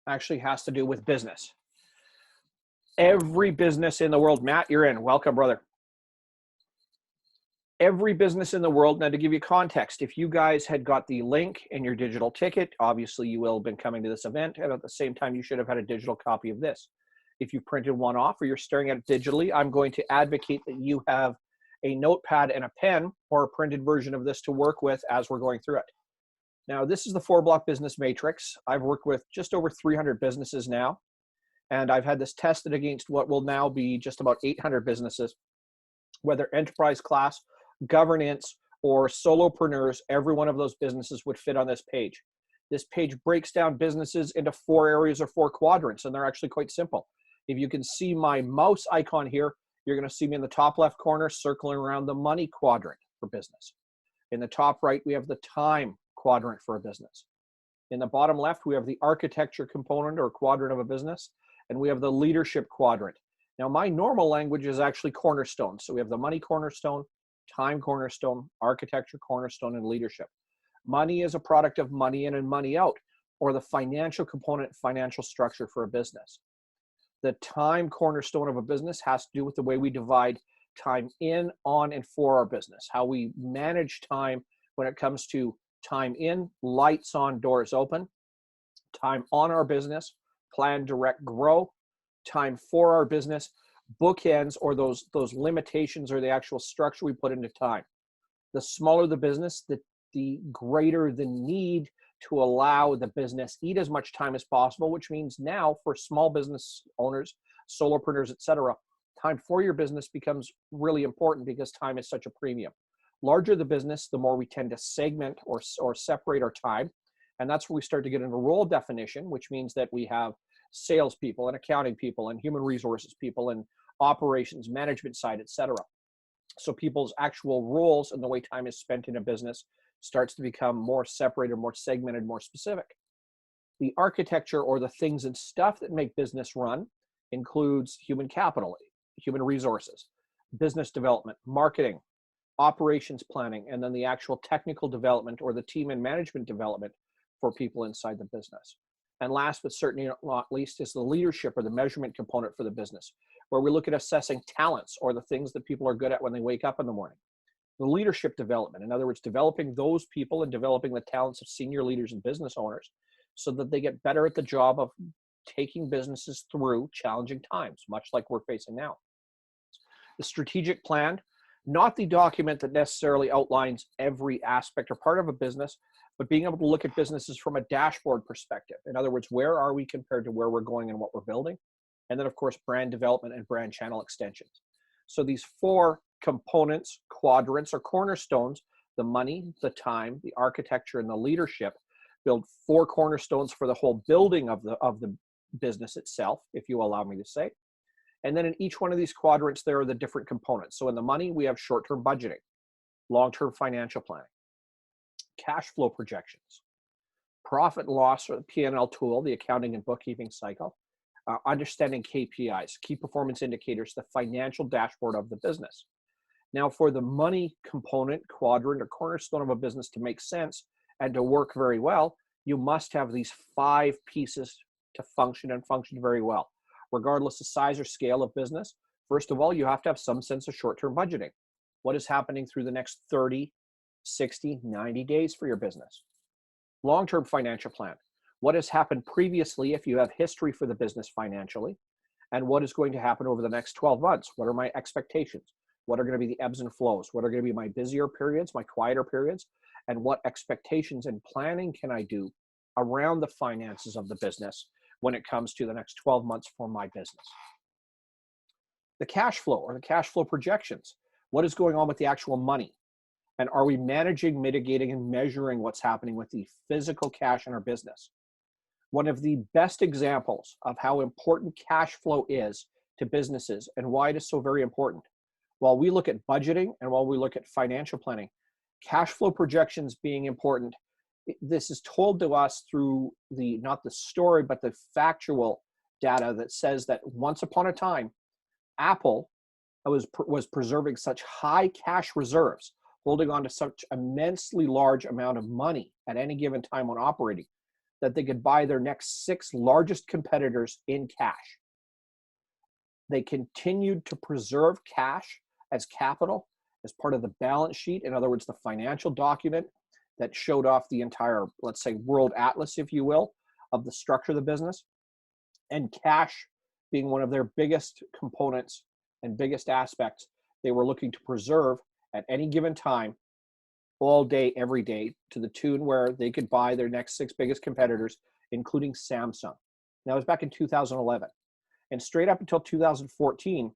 actually has to do with business. Every business in the world, Matt, you're in. Welcome, brother. Every business in the world, now to give you context, if you guys had got the link in your digital ticket, obviously you will have been coming to this event, and at the same time, you should have had a digital copy of this. If you printed one off or you're staring at it digitally, I'm going to advocate that you have a notepad and a pen or a printed version of this to work with as we're going through it. Now, this is the 4-block business matrix. I've worked with just over 300 businesses now, and I've had this tested against what will now be just about 800 businesses, whether enterprise class, governance, or solopreneurs. Every one of those businesses would fit on this page. This page breaks down businesses into 4 areas or 4 quadrants, and they're actually quite simple. If you can see my mouse icon here, you're going to see me in the top left corner circling around the money quadrant for business. In the top right, we have the time quadrant for a business. In the bottom left, we have the architecture component or quadrant of a business, and we have the leadership quadrant. Now, my normal language is actually cornerstone. So we have the money cornerstone, time cornerstone, architecture cornerstone, and leadership. Money is a product of money in and money out, or the financial component, financial structure for a business. The time cornerstone of a business has to do with the way we divide time in, on, and for our business, how we manage time when it comes to time in, lights on, doors open, time on our business, plan, direct, grow, time for our business, bookends, or those limitations or the actual structure we put into time. The smaller the business, the greater the need to allow the business eat as much time as possible, which means now for small business owners, solopreneurs, etc., time for your business becomes really important because time is such a premium. Larger the business, the more we tend to segment or separate our time. And that's where we start to get into role definition, which means that we have salespeople and accounting people and human resources people and operations, management side, etc. So people's actual roles and the way time is spent in a business starts to become more separated, more segmented, more specific. The architecture or the things and stuff that make business run includes human capital, human resources, business development, marketing, operations planning, and then the actual technical development or the team and management development for people inside the business. And last but certainly not least is the leadership or the measurement component for the business, where we look at assessing talents or the things that people are good at when they wake up in the morning. The leadership development, in other words, developing those people and developing the talents of senior leaders and business owners so that they get better at the job of taking businesses through challenging times, much like we're facing now. The strategic plan, not the document that necessarily outlines every aspect or part of a business, but being able to look at businesses from a dashboard perspective. In other words, where are we compared to where we're going and what we're building? And then, of course, brand development and brand channel extensions. So these 4 components, quadrants, or cornerstones, the money, the time, the architecture, and the leadership, build 4 cornerstones for the whole building of the business itself, if you allow me to say. And then in each one of these quadrants, there are the different components. So in the money, we have short-term budgeting, long-term financial planning, cash flow projections, profit and loss or the P&L tool, the accounting and bookkeeping cycle, understanding KPIs, key performance indicators, the financial dashboard of the business. Now, for the money component, quadrant, or cornerstone of a business to make sense and to work very well, you must have these 5 pieces to function and function very well. Regardless of size or scale of business, first of all, you have to have some sense of short-term budgeting. What is happening through the next 30, 60, 90 days for your business? Long-term financial plan. What has happened previously if you have history for the business financially? And what is going to happen over the next 12 months? What are my expectations? What are going to be the ebbs and flows? What are going to be my busier periods, my quieter periods? And what expectations and planning can I do around the finances of the business when it comes to the next 12 months for my business? The cash flow or the cash flow projections. What is going on with the actual money? And are we managing, mitigating, and measuring what's happening with the physical cash in our business? One of the best examples of how important cash flow is to businesses and why it is so very important. While we look at budgeting and while we look at financial planning, cash flow projections being important, this is told to us through the, not the story, but the factual data that says that once upon a time, Apple was preserving such high cash reserves, holding on to such immensely large amount of money at any given time when operating, that they could buy their next 6 largest competitors in cash. They continued to preserve cash as capital, as part of the balance sheet. In other words, the financial document that showed off the entire, let's say, world atlas, if you will, of the structure of the business. And cash being one of their biggest components and biggest aspects, they were looking to preserve at any given time, all day, every day, to the tune where they could buy their next 6 biggest competitors, including Samsung. Now, it was back in 2011. And straight up until 2014,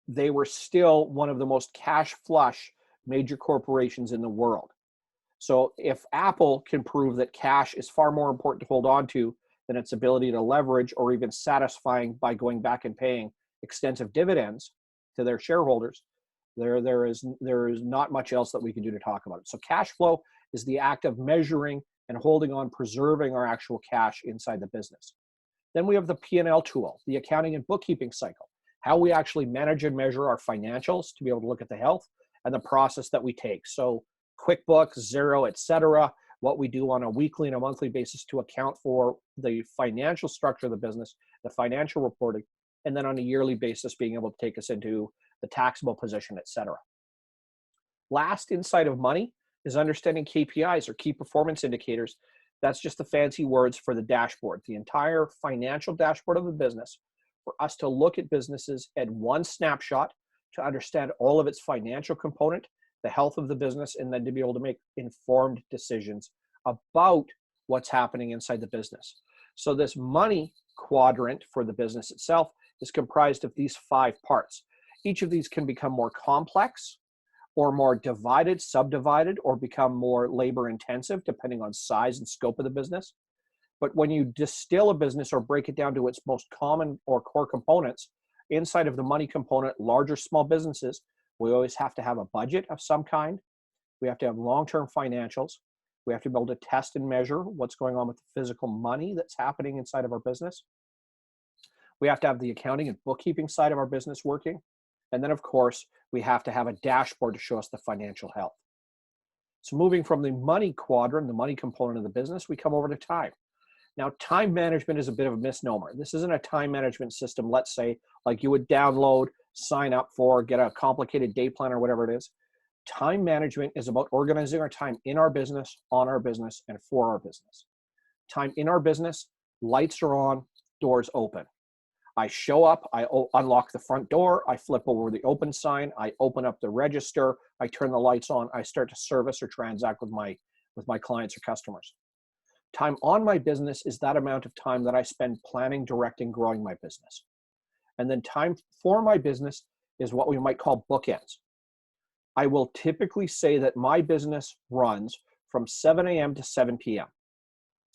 they were still one of the most cash flush major corporations in the world. So if Apple can prove that cash is far more important to hold on to than its ability to leverage or even satisfying by going back and paying extensive dividends to their shareholders, there is not much else that we can do to talk about it. So cash flow is the act of measuring and holding on, preserving our actual cash inside the business. Then we have the P&L tool, the accounting and bookkeeping cycle, how we actually manage and measure our financials to be able to look at the health and the process that we take. So QuickBooks, Xero, etc., what we do on a weekly and a monthly basis to account for the financial structure of the business, the financial reporting, and then on a yearly basis being able to take us into the taxable position, etc. Last, inside of money, is understanding KPIs or key performance indicators. That's just the fancy words for the dashboard, the entire financial dashboard of the business, for us to look at businesses at one snapshot to understand all of its financial component, the health of the business, and then to be able to make informed decisions about what's happening inside the business. So this money quadrant for the business itself is comprised of these 5 parts. Each of these can become more complex or more divided, subdivided, or become more labor intensive depending on size and scope of the business. But when you distill a business or break it down to its most common or core components, inside of the money component, large or small businesses, we always have to have a budget of some kind. We have to have long-term financials. We have to be able to test and measure what's going on with the physical money that's happening inside of our business. We have to have the accounting and bookkeeping side of our business working. And then, of course, we have to have a dashboard to show us the financial health. So moving from the money quadrant, the money component of the business, we come over to time. Now, time management is a bit of a misnomer. This isn't a time management system, let's say, like you would download, sign up for, get a complicated day plan or whatever it is. Time management is about organizing our time in our business, on our business, and for our business. Time in our business, lights are on, doors open. I show up, I unlock the front door, I flip over the open sign, I open up the register, I turn the lights on, I start to service or transact with my clients or customers. Time on my business is that amount of time that I spend planning, directing, growing my business. And then time for my business is what we might call bookends. I will typically say that my business runs from 7 a.m. to 7 p.m.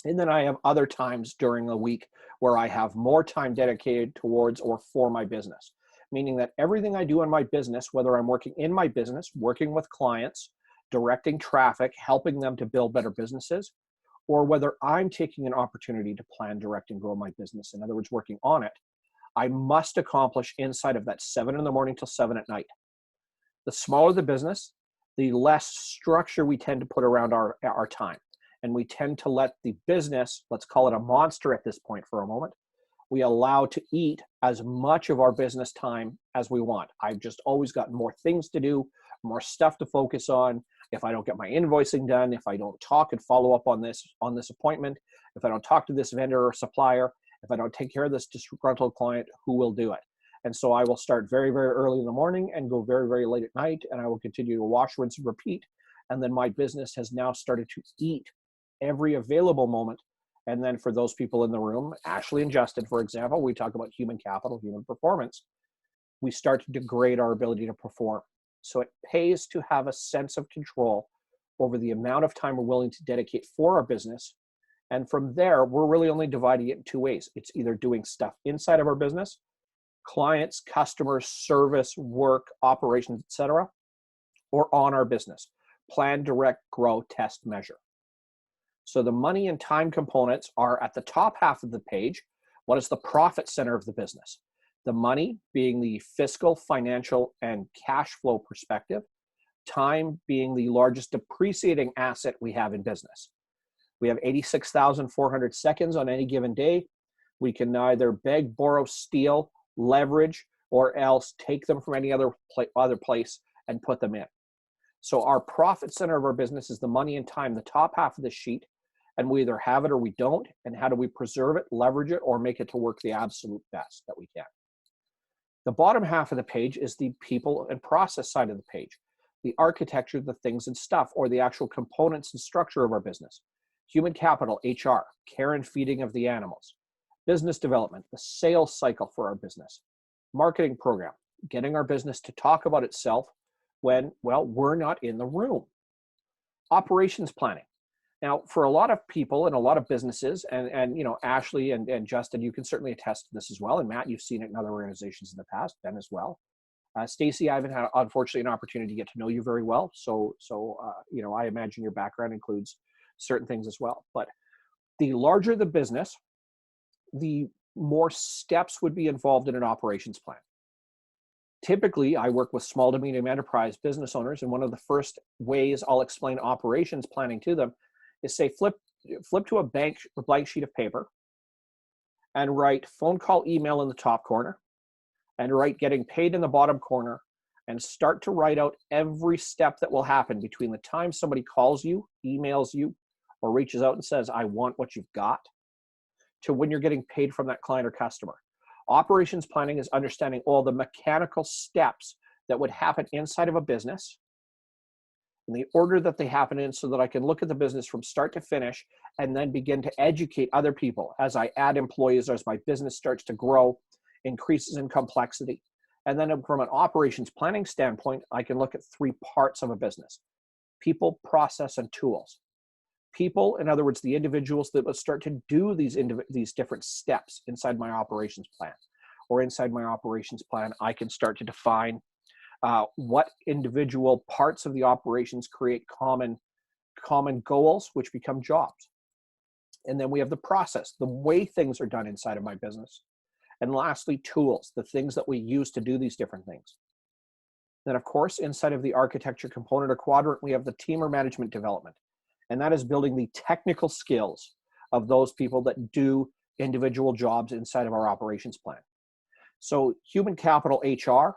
And then I have other times during the week where I have more time dedicated towards or for my business, meaning that everything I do in my business, whether I'm working in my business, working with clients, directing traffic, helping them to build better businesses, or whether I'm taking an opportunity to plan, direct, and grow my business, in other words, working on it, I must accomplish inside of that 7 in the morning till 7 at night. The smaller the business, the less structure we tend to put around our time. And we tend to let the business, let's call it a monster at this point for a moment, we allow to eat as much of our business time as we want. I've just always got more things to do, more stuff to focus on. If I don't get my invoicing done, if I don't talk and follow up on this appointment, if I don't talk to this vendor or supplier, if I don't take care of this disgruntled client, who will do it? And so I will start very, very early in the morning and go very, very late at night, and I will continue to wash, rinse, and repeat. And then my business has now started to eat every available moment. And then for those people in the room, Ashley and Justin, for example, we talk about human capital, human performance. We start to degrade our ability to perform. So it pays to have a sense of control over the amount of time we're willing to dedicate for our business. And from there, we're really only dividing it in 2 ways. It's either doing stuff inside of our business, clients, customers, service, work, operations, etc., or on our business. Plan, direct, grow, test, measure. So the money and time components are at the top half of the page. What is the profit center of the business? The money being the fiscal, financial, and cash flow perspective. Time being the largest depreciating asset we have in business. We have 86,400 seconds on any given day. We can either beg, borrow, steal, leverage, or else take them from any other place and put them in. So our profit center of our business is the money and time, the top half of the sheet, and we either have it or we don't. And how do we preserve it, leverage it, or make it to work the absolute best that we can? The bottom half of the page is the people and process side of the page, the architecture, the things and stuff, or the actual components and structure of our business. Human capital, HR, care and feeding of the animals. Business development, the sales cycle for our business. Marketing program, getting our business to talk about itself when, well, we're not in the room. Operations planning. Now, for a lot of people and a lot of businesses, and you know, Ashley and Justin, you can certainly attest to this as well. And Matt, you've seen it in other organizations in the past, Ben as well. Stacy, I haven't had, unfortunately, an opportunity to get to know you very well. So you know, I imagine your background includes certain things as well. But the larger the business, the more steps would be involved in an operations plan. Typically, I work with small to medium enterprise business owners, and one of the first ways I'll explain operations planning to them is say, flip to a blank sheet of paper and write phone call, email in the top corner, and write getting paid in the bottom corner, and start to write out every step that will happen between the time somebody calls you, emails you, or reaches out and says, I want what you've got, to when you're getting paid from that client or customer. Operations planning is understanding all the mechanical steps that would happen inside of a business in the order that they happen in, so that I can look at the business from start to finish and then begin to educate other people as I add employees, as my business starts to grow, increases in complexity. And then from an operations planning standpoint, I can look at three parts of a business: people, process, and tools. People, in other words, the individuals that will start to do these different steps inside my operations plan. Or inside my operations plan, I can start to define what individual parts of the operations create common goals, which become jobs. And then we have the process, the way things are done inside of my business. And lastly, tools, the things that we use to do these different things. Then, of course, inside of the architecture component or quadrant, we have the team or management development. And that is building the technical skills of those people that do individual jobs inside of our operations plan. So human capital, HR,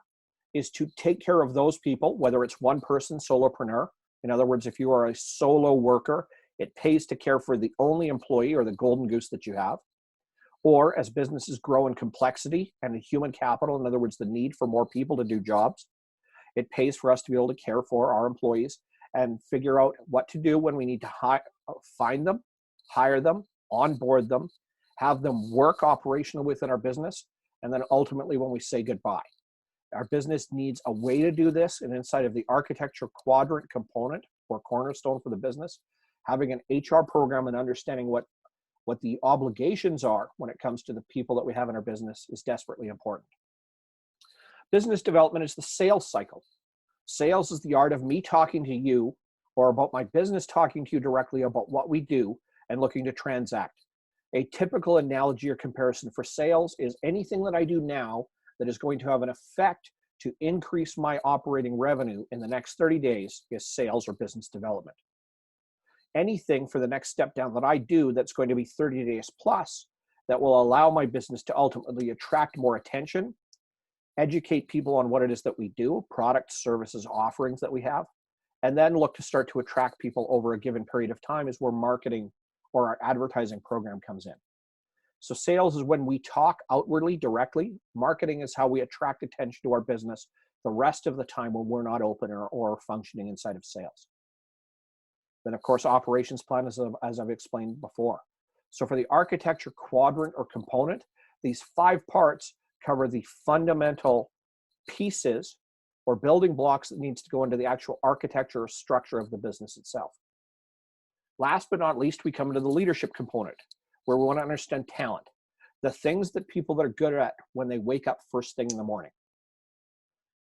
is to take care of those people, whether it's one person, solopreneur. In other words, if you are a solo worker, it pays to care for the only employee or the golden goose that you have. Or as businesses grow in complexity and the human capital, in other words, the need for more people to do jobs, it pays for us to be able to care for our employees and figure out what to do when we need to find them, hire them, onboard them, have them work operationally within our business, and then ultimately when we say goodbye. Our business needs a way to do this, and inside of the architecture quadrant component or cornerstone for the business, having an HR program and understanding what the obligations are when it comes to the people that we have in our business is desperately important. Business development is the sales cycle. Sales is the art of me talking to you, or about my business talking to you directly about what we do and looking to transact. A typical analogy or comparison for sales is anything that I do now that is going to have an effect to increase my operating revenue in the next 30 days is sales or business development. Anything for the next step down that I do that's going to be 30 days plus that will allow my business to ultimately attract more attention, educate people on what it is that we do, products, services, offerings that we have, and then look to start to attract people over a given period of time is where marketing or our advertising program comes in. So sales is when we talk outwardly, directly. Marketing is how we attract attention to our business the rest of the time when we're not open or functioning inside of sales. Then, of course, operations plan, as I've explained before. So for the architecture quadrant or component, these 5 parts cover the fundamental pieces or building blocks that needs to go into the actual architecture or structure of the business itself. Last but not least, we come into the leadership component, where we want to understand talent, the things that people that are good at when they wake up first thing in the morning.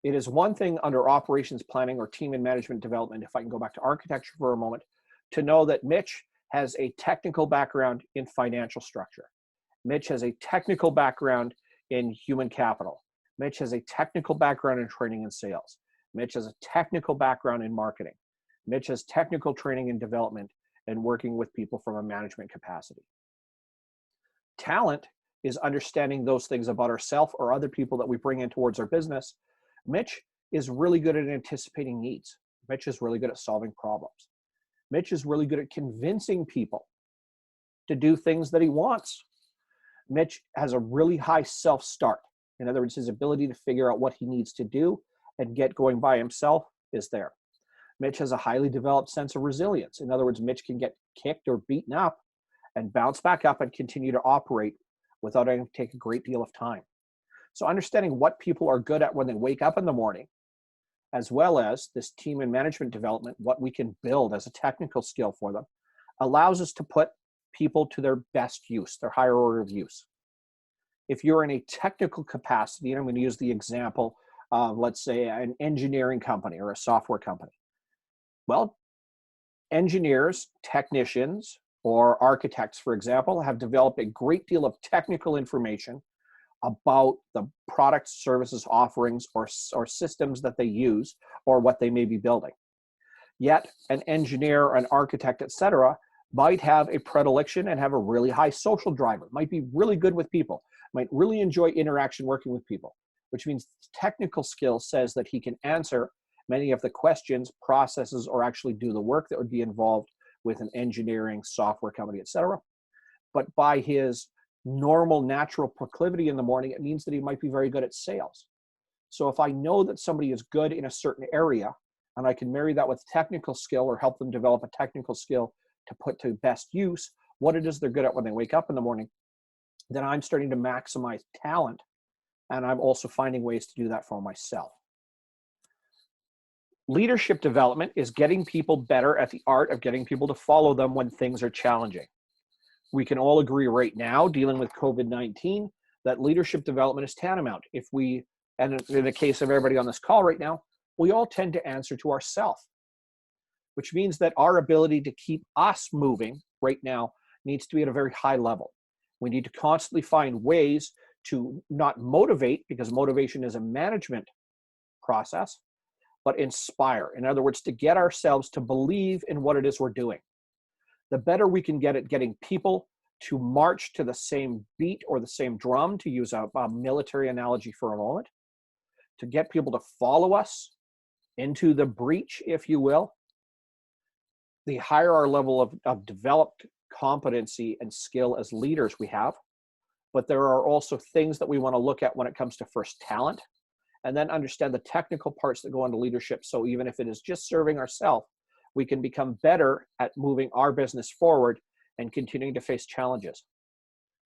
It is one thing under operations planning or team and management development, if I can go back to architecture for a moment, to know that Mitch has a technical background in financial structure. Mitch has a technical background in human capital. Mitch has a technical background in training and sales. Mitch has a technical background in marketing. Mitch has technical training and development and working with people from a management capacity. Talent is understanding those things about ourselves or other people that we bring in towards our business. Mitch is really good at anticipating needs. Mitch is really good at solving problems. Mitch is really good at convincing people to do things that he wants. Mitch has a really high self-start. In other words, his ability to figure out what he needs to do and get going by himself is there. Mitch has a highly developed sense of resilience. In other words, Mitch can get kicked or beaten up and bounce back up and continue to operate without having to take a great deal of time. So understanding what people are good at when they wake up in the morning, as well as this team and management development, what we can build as a technical skill for them, allows us to put people to their best use, their higher order of use. If you're in a technical capacity, and I'm going to use the example of, let's say, an engineering company or a software company. Well, engineers, technicians, or architects, for example, have developed a great deal of technical information about the products, services, offerings, or systems that they use or what they may be building. Yet an engineer, an architect, etc., might have a predilection and have a really high social driver, might be really good with people, might really enjoy interaction working with people, which means technical skill says that he can answer many of the questions, processes, or actually do the work that would be involved with an engineering software company, etc. But by his normal natural proclivity in the morning, it means that he might be very good at sales. So if I know that somebody is good in a certain area and I can marry that with technical skill or help them develop a technical skill to put to best use what it is they're good at when they wake up in the morning, then I'm starting to maximize talent, and I'm also finding ways to do that for myself. Leadership development is getting people better at the art of getting people to follow them when things are challenging. We can all agree right now, dealing with COVID-19, that leadership development is tantamount. If we, and in the case of everybody on this call right now, we all tend to answer to ourselves, which means that our ability to keep us moving right now needs to be at a very high level. We need to constantly find ways to not motivate, because motivation is a management process, but inspire. In other words, to get ourselves to believe in what it is we're doing. The better we can get at getting people to march to the same beat or the same drum, to use a military analogy for a moment, to get people to follow us into the breach, if you will, the higher our level of developed competency and skill as leaders we have. But there are also things that we want to look at when it comes to first talent, and then understand the technical parts that go into leadership. So even if it is just serving ourselves, we can become better at moving our business forward and continuing to face challenges.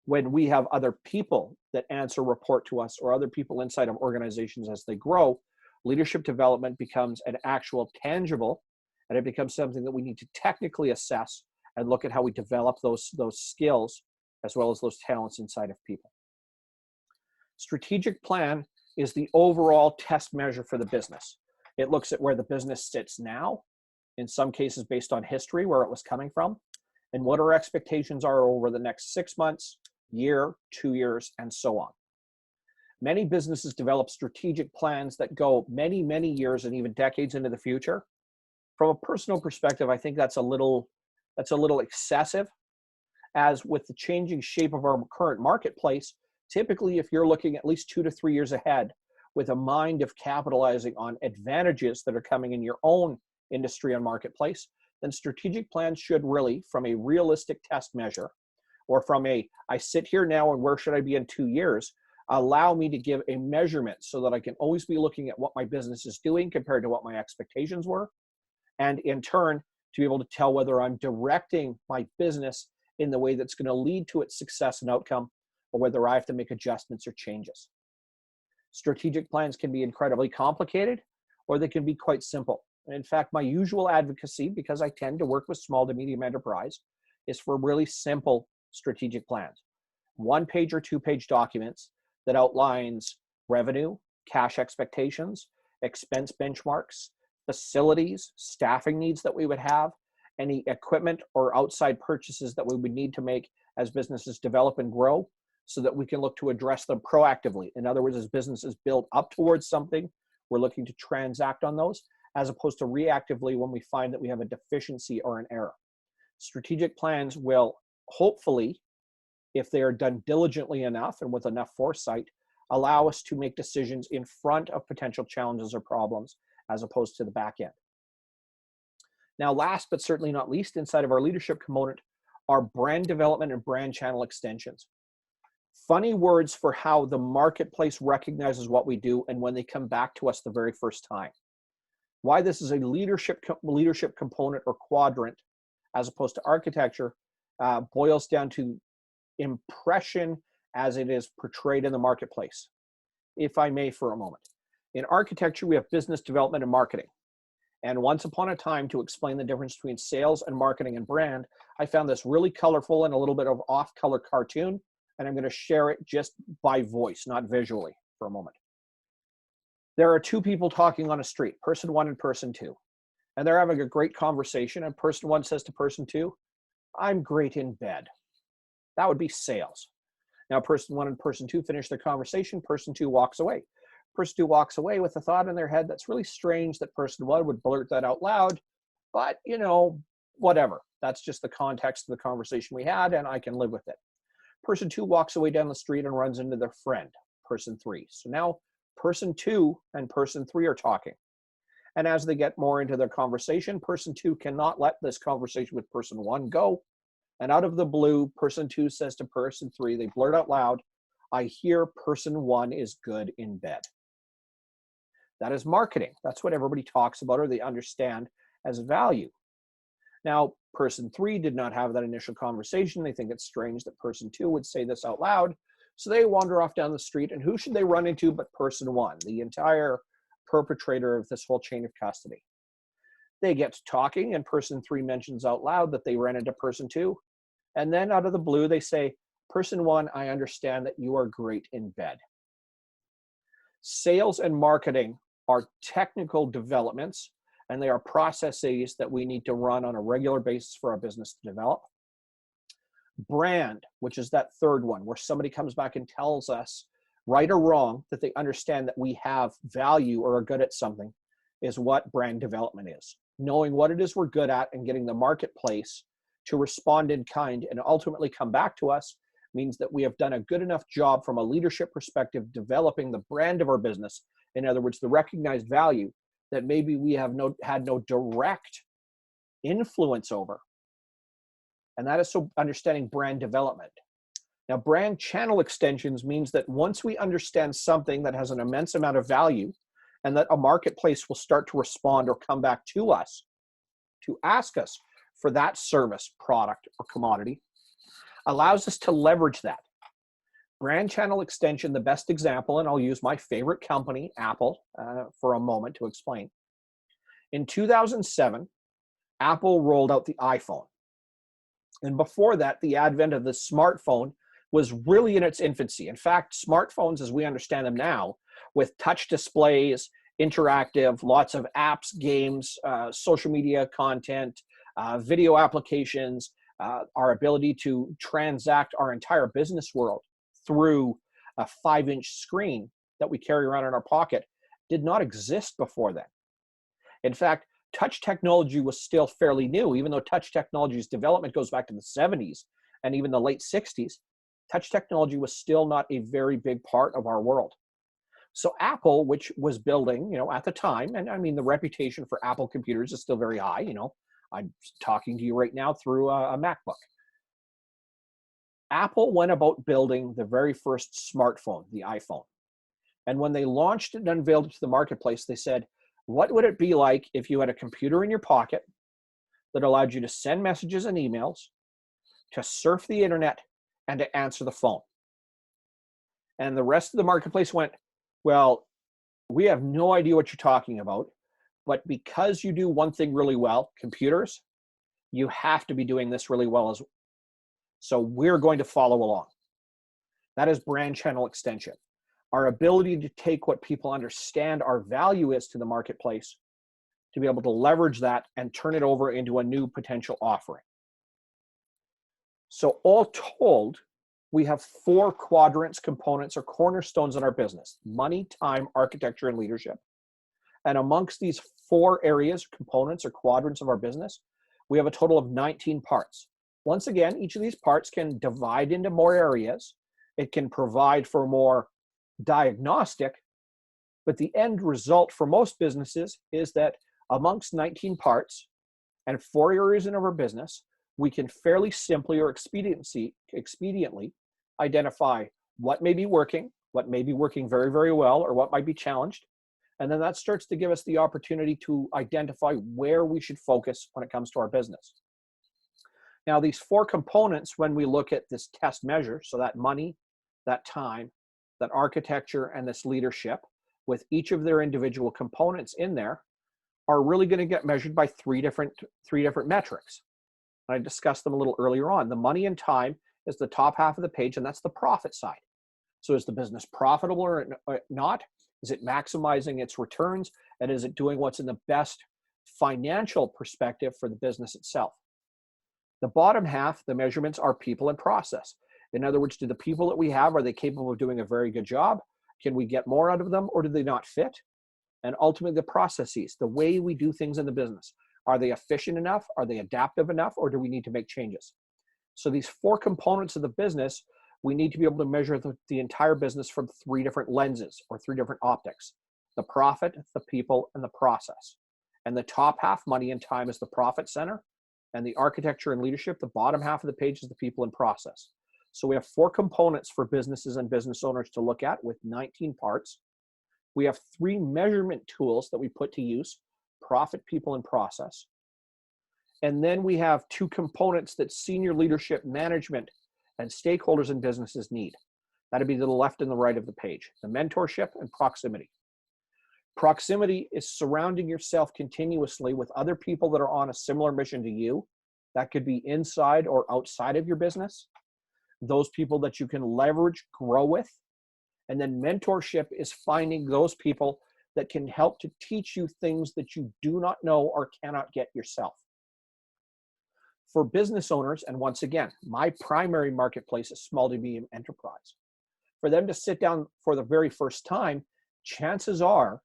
When we have other people that report to us, or other people inside of organizations as they grow, leadership development becomes an actual tangible, and it becomes something that we need to technically assess and look at how we develop those skills as well as those talents inside of people. Strategic plan is the overall test measure for the business. It looks at where the business sits now, in some cases based on history, where it was coming from, and what our expectations are over the next 6 months, year, 2 years, and so on. Many businesses develop strategic plans that go many, many years and even decades into the future. From a personal perspective, I think that's a little excessive, as with the changing shape of our current marketplace, typically if you're looking at least 2 to 3 years ahead with a mind of capitalizing on advantages that are coming in your own industry and marketplace, then strategic plans should really, from a realistic test measure, or from a, I sit here now and where should I be in 2 years, allow me to give a measurement so that I can always be looking at what my business is doing compared to what my expectations were. And in turn, to be able to tell whether I'm directing my business in the way that's going to lead to its success and outcome, or whether I have to make adjustments or changes. Strategic plans can be incredibly complicated, or they can be quite simple. And in fact, my usual advocacy, because I tend to work with small to medium enterprise, is for really simple strategic plans. 1-page or 2-page documents that outlines revenue, cash expectations, expense benchmarks, facilities, staffing needs that we would have, any equipment or outside purchases that we would need to make as businesses develop and grow, so that we can look to address them proactively. In other words, as businesses build up towards something, we're looking to transact on those, as opposed to reactively when we find that we have a deficiency or an error. Strategic plans will hopefully, if they are done diligently enough and with enough foresight, allow us to make decisions in front of potential challenges or problems as opposed to the back end. Now, last but certainly not least, inside of our leadership component are brand development and brand channel extensions. Funny words for how the marketplace recognizes what we do and when they come back to us the very first time. Why this is a leadership component or quadrant as opposed to architecture boils down to impression as it is portrayed in the marketplace. If I may for a moment. In architecture, we have business development and marketing. And once upon a time, to explain the difference between sales and marketing and brand, I found this really colorful and a little bit of off-color cartoon, and I'm going to share it just by voice, not visually, for a moment. There are two people talking on a street, person one and person two, and they're having a great conversation, and person one says to person two, "I'm great in bed." That would be sales. Now, person one and person two finish their conversation, person two walks away. Person two walks away with a thought in their head that's really strange that person one would blurt that out loud, but you know, whatever. That's just the context of the conversation we had, and I can live with it. Person two walks away down the street and runs into their friend, person three. So now person two and person three are talking. And as they get more into their conversation, person two cannot let this conversation with person one go. And out of the blue, person two says to person three, they blurt out loud, "I hear person one is good in bed." That is marketing. That's what everybody talks about or they understand as value. Now, person three did not have that initial conversation. They think it's strange that person two would say this out loud. So they wander off down the street, and who should they run into but person one, the entire perpetrator of this whole chain of custody. They get to talking, and person three mentions out loud that they ran into person two. And then out of the blue, they say, "Person one, I understand that you are great in bed." Sales and marketing are technical developments, and they are processes that we need to run on a regular basis for our business to develop. Brand, which is that third one, where somebody comes back and tells us, right or wrong, that they understand that we have value or are good at something, is what brand development is. Knowing what it is we're good at and getting the marketplace to respond in kind and ultimately come back to us means that we have done a good enough job from a leadership perspective developing the brand of our business. In other words, the recognized value that maybe we have had no direct influence over. And that is so understanding brand development. Now, brand channel extensions means that once we understand something that has an immense amount of value and that a marketplace will start to respond or come back to us to ask us for that service, product, or commodity, allows us to leverage that. Brand channel extension, the best example, and I'll use my favorite company, Apple, for a moment to explain. In 2007, Apple rolled out the iPhone. And before that, the advent of the smartphone was really in its infancy. In fact, smartphones, as we understand them now, with touch displays, interactive, lots of apps, games, social media content, video applications, our ability to transact our entire business world through a 5-inch screen that we carry around in our pocket did not exist before then. In fact, touch technology was still fairly new, even though touch technology's development goes back to the 70s and even the late 60s. Touch technology was still not a very big part of our world. So Apple, which was building, at the time, and I mean, the reputation for Apple computers is still very high. I'm talking to you right now through a MacBook. Apple went about building the very first smartphone, the iPhone. And when they launched it and unveiled it to the marketplace, they said, what would it be like if you had a computer in your pocket that allowed you to send messages and emails, to surf the internet, and to answer the phone? And the rest of the marketplace went, well, we have no idea what you're talking about, but because you do one thing really well, computers, you have to be doing this really well as well. So we're going to follow along. That is brand channel extension. Our ability to take what people understand our value is to the marketplace, to be able to leverage that and turn it over into a new potential offering. So all told, we have 4 quadrants, components, or cornerstones in our business: money, time, architecture, and leadership. And amongst these 4 areas, components, or quadrants of our business, We have a total of 19 parts. Once again, each of these parts can divide into more areas. It can provide for more diagnostic, but the end result for most businesses is that amongst 19 parts and 4 areas in our business, we can fairly simply or expediently identify what may be working, what may be working very, very well, or what might be challenged. And then that starts to give us the opportunity to identify where we should focus when it comes to our business. Now, these 4 components, when we look at this test measure, so that money, that time, that architecture, and this leadership, with each of their individual components in there, are really going to get measured by three different metrics. I discussed them a little earlier on. The money and time is the top half of the page, and that's the profit side. So is the business profitable or not? Is it maximizing its returns? And is it doing what's in the best financial perspective for the business itself? The bottom half, the measurements, are people and process. In other words, do the people that we have, are they capable of doing a very good job? Can we get more out of them, or do they not fit? And ultimately, the processes, the way we do things in the business. Are they efficient enough? Are they adaptive enough? Or do we need to make changes? So these 4 components of the business, we need to be able to measure the entire business from 3 different lenses or 3 different optics: the profit, the people, and the process. And the top half, money and time, is the profit center. And the architecture and leadership, the bottom half of the page, is the people and process. So we have 4 components for businesses and business owners to look at with 19 parts. We have 3 measurement tools that we put to use: profit, people, and process. And then we have 2 components that senior leadership, management, and stakeholders in businesses need. That'd be to the left and the right of the page: the mentorship and proximity. Proximity is surrounding yourself continuously with other people that are on a similar mission to you. That could be inside or outside of your business. Those people that you can leverage, grow with. And then mentorship is finding those people that can help to teach you things that you do not know or cannot get yourself. For business owners, and once again, my primary marketplace is small to medium enterprise. For them to sit down for the very first time, chances are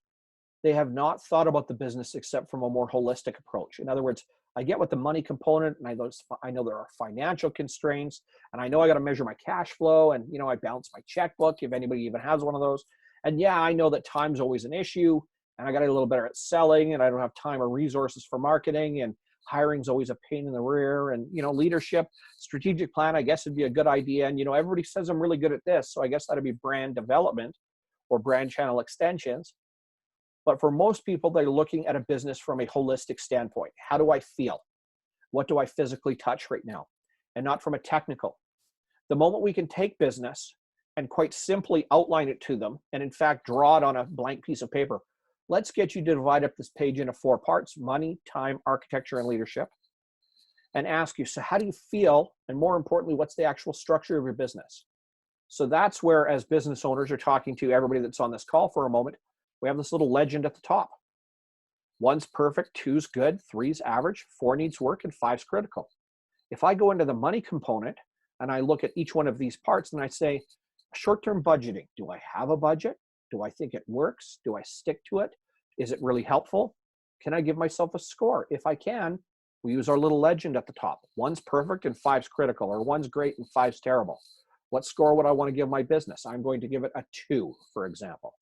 they have not thought about the business except from a more holistic approach. In other words, I get what the money component, and I know there are financial constraints, and I know I got to measure my cash flow, and I balance my checkbook if anybody even has one of those. And yeah, I know that time's always an issue, and I got to get a little better at selling, and I don't have time or resources for marketing, and hiring's always a pain in the rear, and leadership, strategic plan, I guess, would be a good idea. And everybody says I'm really good at this, so I guess that'd be brand development or brand channel extensions. But for most people, they're looking at a business from a holistic standpoint. How do I feel? What do I physically touch right now? And not from a technical. The moment we can take business and quite simply outline it to them, and in fact, draw it on a blank piece of paper. Let's get you to divide up this page into 4 parts: money, time, architecture, and leadership. And ask you, so how do you feel? And more importantly, what's the actual structure of your business? So that's where, as business owners, are talking to everybody that's on this call for a moment, we have this little legend at the top. 1's perfect, 2's good, 3's average, 4 needs work, and 5's critical. If I go into the money component and I look at each one of these parts and I say, short-term budgeting, do I have a budget? Do I think it works? Do I stick to it? Is it really helpful? Can I give myself a score? If I can, we use our little legend at the top. 1's perfect and 5's critical, or 1's great and 5's terrible. What score would I want to give my business? I'm going to give it a 2, for example.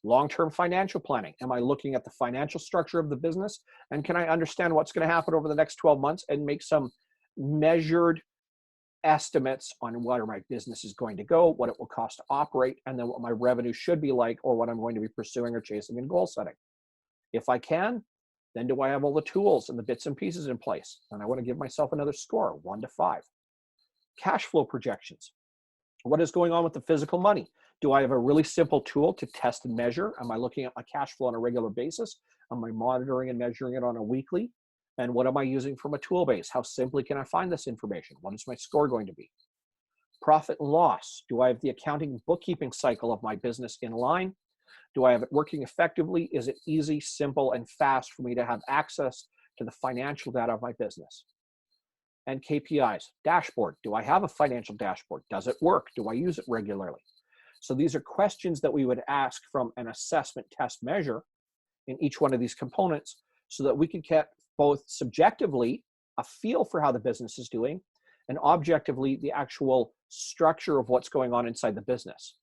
Long-term financial planning. Am I looking at the financial structure of the business? And can I understand what's going to happen over the next 12 months and make some measured estimates on where my business is going to go, what it will cost to operate, and then what my revenue should be like, or what I'm going to be pursuing or chasing in goal setting? If I can, then do I have all the tools and the bits and pieces in place? And I want to give myself another score, 1 to 5. Cash flow projections. What is going on with the physical money? Do I have a really simple tool to test and measure? Am I looking at my cash flow on a regular basis? Am I monitoring and measuring it on a weekly? And what am I using from a tool base? How simply can I find this information? What is my score going to be? Profit and loss. Do I have the accounting bookkeeping cycle of my business in line? Do I have it working effectively? Is it easy, simple, and fast for me to have access to the financial data of my business? And KPIs. Dashboard. Do I have a financial dashboard? Does it work? Do I use it regularly? So these are questions that we would ask from an assessment test measure in each one of these components, so that we can get both subjectively a feel for how the business is doing, and objectively the actual structure of what's going on inside the business.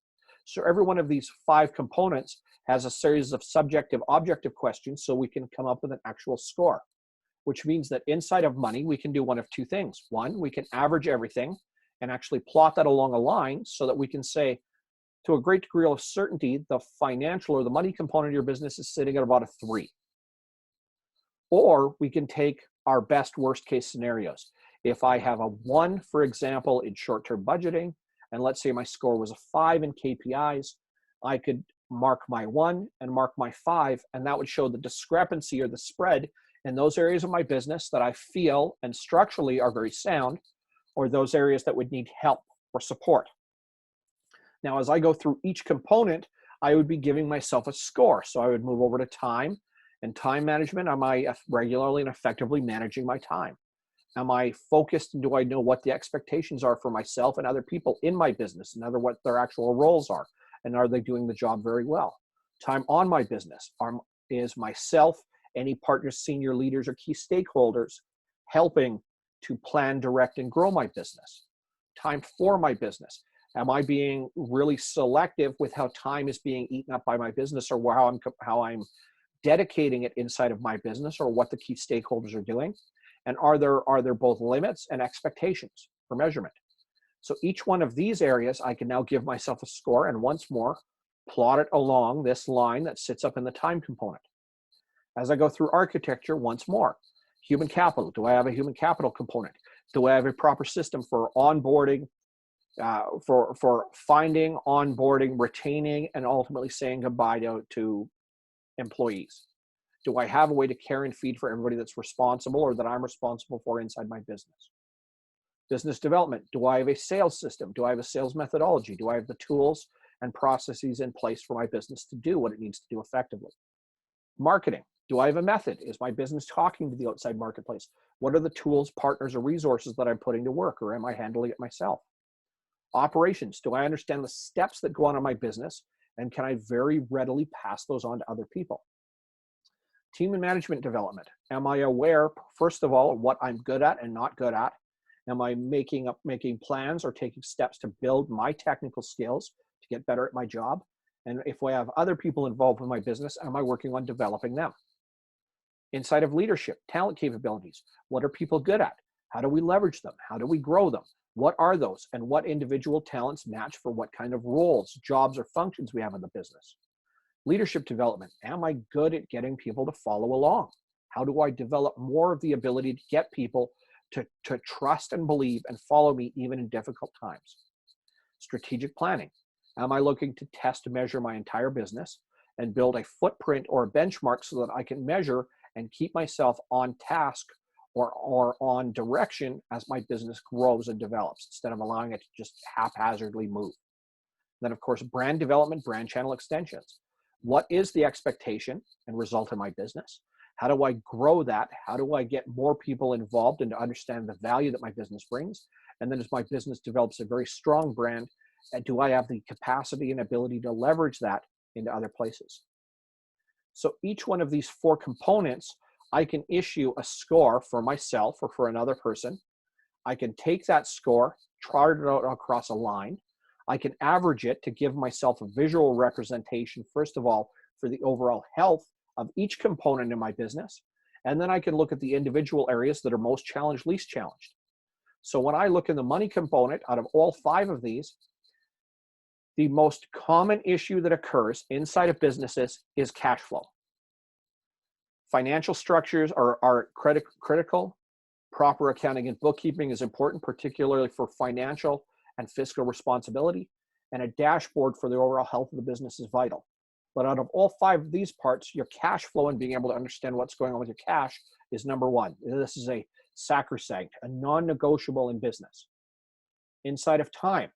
So every one of these 5 components has a series of subjective, objective questions so we can come up with an actual score, which means that inside of money, we can do one of 2 things. One, we can average everything and actually plot that along a line so that we can say, to a great degree of certainty, the financial or the money component of your business is sitting at about a 3. Or we can take our best worst case scenarios. If I have a 1, for example, in short-term budgeting, and let's say my score was a 5 in KPIs, I could mark my 1 and mark my 5, and that would show the discrepancy or the spread in those areas of my business that I feel and structurally are very sound, or those areas that would need help or support. Now, as I go through each component, I would be giving myself a score. So I would move over to time and time management. Am I regularly and effectively managing my time? Am I focused, and do I know what the expectations are for myself and other people in my business, and what their actual roles are, and are they doing the job very well? Time on my business. Is myself, any partners, senior leaders, or key stakeholders helping to plan, direct, and grow my business? Time for my business. Am I being really selective with how time is being eaten up by my business, or how I'm dedicating it inside of my business, or what the key stakeholders are doing? And are there both limits and expectations for measurement? So each one of these areas, I can now give myself a score, and once more, plot it along this line that sits up in the time component. As I go through architecture, once more, human capital. Do I have a human capital component? Do I have a proper system for onboarding, for finding, onboarding, retaining, and ultimately saying goodbye to employees? Do I have a way to care and feed for everybody that's responsible, or that I'm responsible for inside my business? Business development. Do I have a sales system? Do I have a sales methodology? Do I have the tools and processes in place for my business to do what it needs to do effectively? Marketing. Do I have a method? Is my business talking to the outside marketplace? What are the tools, partners, or resources that I'm putting to work, or am I handling it myself? Operations. Do I understand the steps that go on in my business, and can I very readily pass those on to other people? Team and management development. Am I aware, first of all, what I'm good at and not good at? Am I making plans or taking steps to build my technical skills to get better at my job? And if I have other people involved with my business, am I working on developing them? Inside of leadership, talent capabilities. What are people good at? How do we leverage them? How do we grow them? What are those? And what individual talents match for what kind of roles, jobs, or functions we have in the business? Leadership development. Am I good at getting people to follow along? How do I develop more of the ability to get people to trust and believe and follow me even in difficult times? Strategic planning. Am I looking to test and measure my entire business and build a footprint or a benchmark so that I can measure and keep myself on task or on direction as my business grows and develops, instead of allowing it to just haphazardly move? Then, of course, brand development, brand channel extensions. What is the expectation and result of my business? How do I grow that? How do I get more people involved and to understand the value that my business brings? And then as my business develops a very strong brand, do I have the capacity and ability to leverage that into other places? So each one of these 4 components, I can issue a score for myself or for another person. I can take that score, chart it out across a line. I can average it to give myself a visual representation, first of all, for the overall health of each component in my business. And then I can look at the individual areas that are most challenged, least challenged. So when I look in the money component, out of all 5 of these, the most common issue that occurs inside of businesses is cash flow. Financial structures are critical. Proper accounting and bookkeeping is important, particularly for financial and fiscal responsibility. And a dashboard for the overall health of the business is vital. But out of all 5 of these parts, your cash flow and being able to understand what's going on with your cash is number 1. This is a sacrosanct, a non-negotiable in business. Inside of time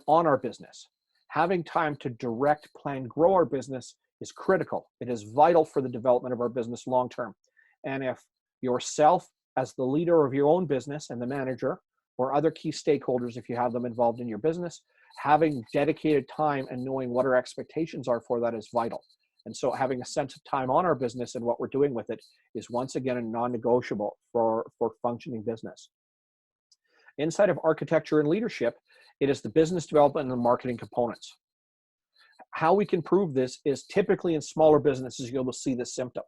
on our business. Having time to direct, plan, grow our business is critical. It is vital for the development of our business long-term. And if yourself as the leader of your own business and the manager, or other key stakeholders, if you have them involved in your business, having dedicated time and knowing what our expectations are for that is vital. And so having a sense of time on our business and what we're doing with it is once again a non-negotiable for functioning business. Inside of architecture and leadership, it is the business development and the marketing components. How we can prove this is typically in smaller businesses, you'll see this symptom.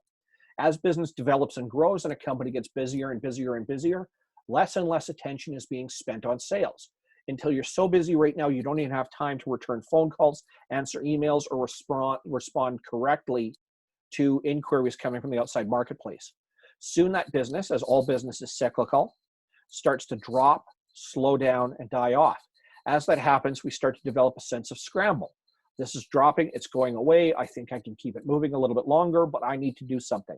As business develops and grows and a company gets busier and busier and busier, less and less attention is being spent on sales until you're so busy right now, you don't even have time to return phone calls, answer emails, or respond correctly to inquiries coming from the outside marketplace. Soon that business, as all business is cyclical, starts to drop, slow down, and die off. As that happens, we start to develop a sense of scramble. This is dropping, it's going away. I think I can keep it moving a little bit longer, but I need to do something.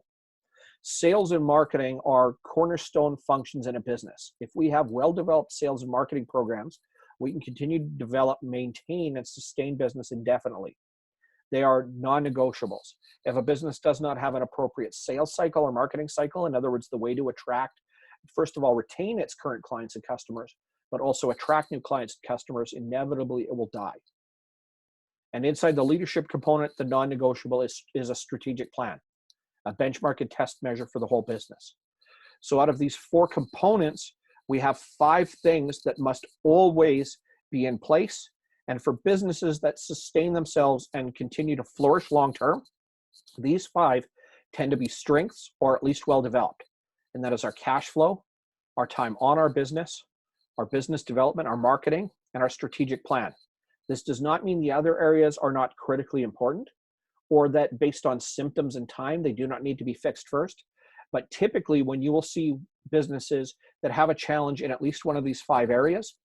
Sales and marketing are cornerstone functions in a business. If we have well-developed sales and marketing programs, we can continue to develop, maintain, and sustain business indefinitely. They are non-negotiables. If a business does not have an appropriate sales cycle or marketing cycle, in other words, the way to attract, first of all, retain its current clients and customers, but also attract new clients and customers, inevitably it will die. And inside the leadership component, the non-negotiable is a strategic plan, a benchmark and test measure for the whole business. So out of these 4 components, we have 5 things that must always be in place. And for businesses that sustain themselves and continue to flourish long-term, these 5 tend to be strengths or at least well-developed. And that is our cash flow, our time on our business development, our marketing, and our strategic plan. This does not mean the other areas are not critically important or that based on symptoms and time, they do not need to be fixed first. But typically when you will see businesses that have a challenge in at least one of these 5 areas,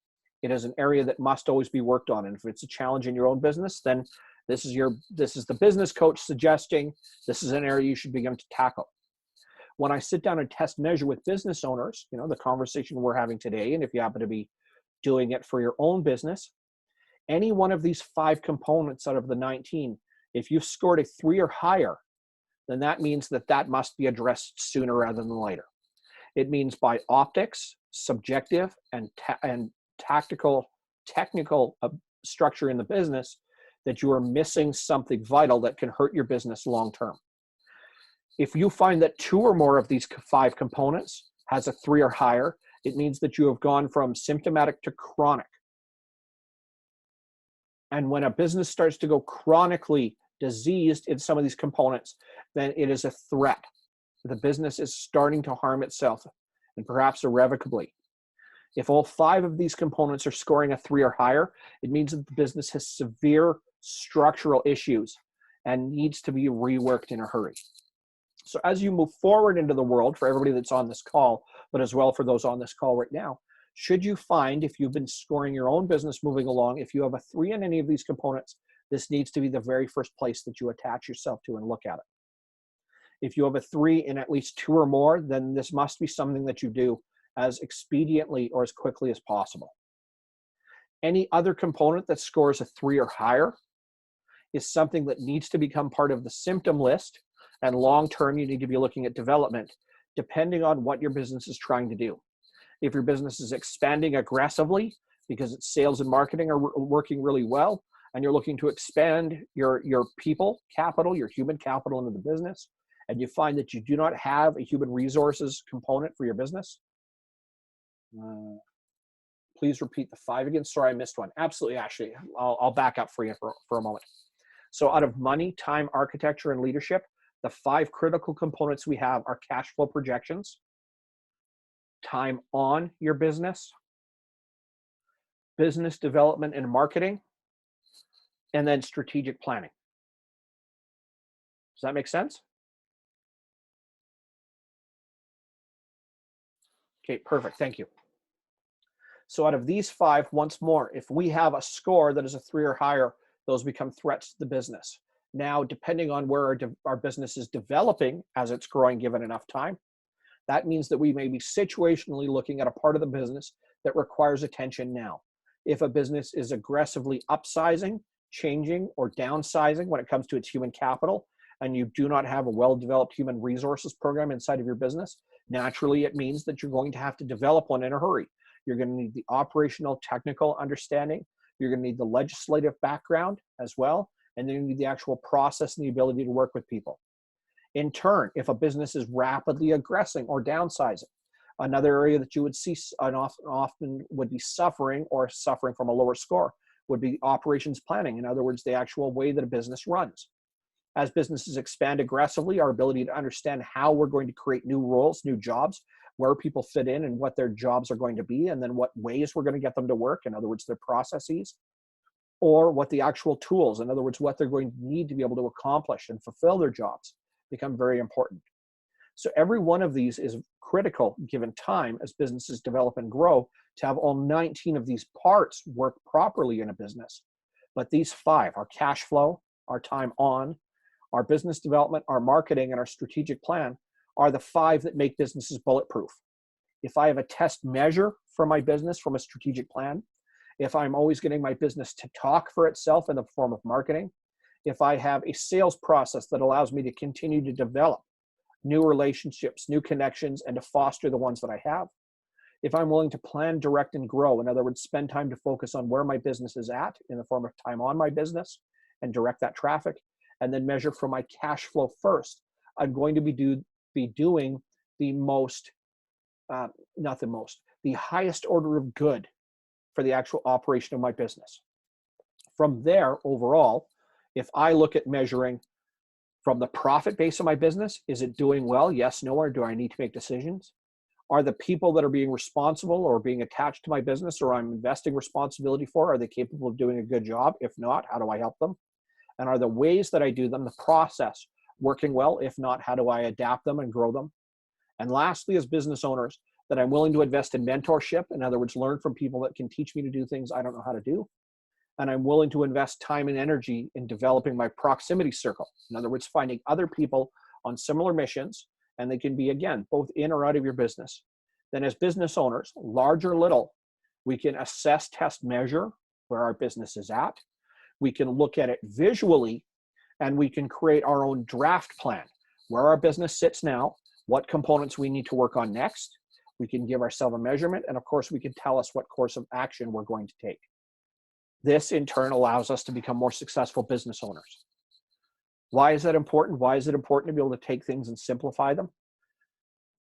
it is an area that must always be worked on. And if it's a challenge in your own business, then this is the business coach suggesting this is an area you should begin to tackle. When I sit down and test measure with business owners, the conversation we're having today, and if you happen to be doing it for your own business, any one of these 5 components out of the 19, if you've scored a 3 or higher, then that means that must be addressed sooner rather than later. It means by optics, subjective, and technical structure in the business that you are missing something vital that can hurt your business long term. If you find that 2 or more of these 5 components has a 3 or higher, it means that you have gone from symptomatic to chronic. And when a business starts to go chronically diseased in some of these components, then it is a threat. The business is starting to harm itself, and perhaps irrevocably. If all 5 of these components are scoring a 3 or higher, it means that the business has severe structural issues and needs to be reworked in a hurry. So as you move forward into the world, for everybody that's on this call, but as well for those on this call right now, should you find, if you've been scoring your own business moving along, if you have a 3 in any of these components, this needs to be the very first place that you attach yourself to and look at it. If you have a 3 in at least 2 or more, then this must be something that you do as expediently or as quickly as possible. Any other component that scores a 3 or higher is something that needs to become part of the symptom list, and long-term you need to be looking at development, depending on what your business is trying to do. If your business is expanding aggressively because its sales and marketing are working really well, and you're looking to expand your people capital, your human capital into the business, and you find that you do not have a human resources component for your business, please repeat the 5 again. Sorry, I missed one. Absolutely, Ashley. I'll back up for you for a moment. So out of money, time, architecture, and leadership, the 5 critical components we have are cash flow projections, time on your business development and marketing, and then strategic planning. Does that make sense? Okay, perfect. Thank you. So out of these 5, once more, if we have a score that is a 3 or higher, those become threats to the business. Now, depending on where our business is developing as it's growing given enough time, that means that we may be situationally looking at a part of the business that requires attention now. If a business is aggressively upsizing, changing, or downsizing when it comes to its human capital, and you do not have a well-developed human resources program inside of your business, naturally it means that you're going to have to develop one in a hurry. You're going to need the operational technical understanding. You're going to need the legislative background as well. And then you need the actual process and the ability to work with people. In turn, if a business is rapidly aggressing or downsizing, another area that you would see often would be suffering from a lower score would be operations planning. In other words, the actual way that a business runs. As businesses expand aggressively, our ability to understand how we're going to create new roles, new jobs, where people fit in and what their jobs are going to be, and then what ways we're going to get them to work, in other words, their processes, or what the actual tools, in other words, what they're going to need to be able to accomplish and fulfill their jobs, become very important. So every one of these is critical given time as businesses develop and grow to have all 19 of these parts work properly in a business. But these 5, our cash flow, our time on, our business development, our marketing, and our strategic plan are the 5 that make businesses bulletproof. If I have a test measure for my business from a strategic plan, if I'm always getting my business to talk for itself in the form of marketing, if I have a sales process that allows me to continue to develop new relationships, new connections, and to foster the ones that I have, if I'm willing to plan, direct, and grow, in other words, spend time to focus on where my business is at in the form of time on my business and direct that traffic, and then measure for my cash flow first, I'm going to be doing the the highest order of good for the actual operation of my business. From there, overall, if I look at measuring from the profit base of my business, is it doing well? Yes, no, or do I need to make decisions? Are the people that are being responsible or being attached to my business or I'm investing responsibility for, are they capable of doing a good job? If not, how do I help them? And are the ways that I do them, the process, working well? If not, how do I adapt them and grow them? And lastly, as business owners, that I'm willing to invest in mentorship. In other words, learn from people that can teach me to do things I don't know how to do. And I'm willing to invest time and energy in developing my proximity circle. In other words, finding other people on similar missions, and they can be, again, both in or out of your business. Then as business owners, large or little, we can assess, test, measure where our business is at. We can look at it visually, and we can create our own draft plan, where our business sits now, what components we need to work on next. We can give ourselves a measurement, and of course, we can tell us what course of action we're going to take. This, in turn, allows us to become more successful business owners. Why is that important? Why is it important to be able to take things and simplify them?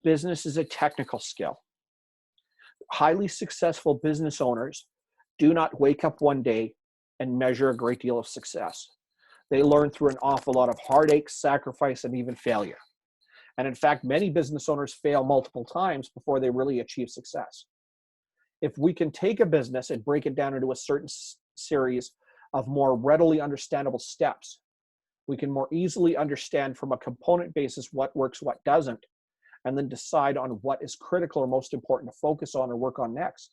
Business is a technical skill. Highly successful business owners do not wake up one day and measure a great deal of success. They learn through an awful lot of heartache, sacrifice, and even failure. And in fact, many business owners fail multiple times before they really achieve success. If we can take a business and break it down into a certain series of more readily understandable steps, we can more easily understand from a component basis what works, what doesn't, and then decide on what is critical or most important to focus on or work on next.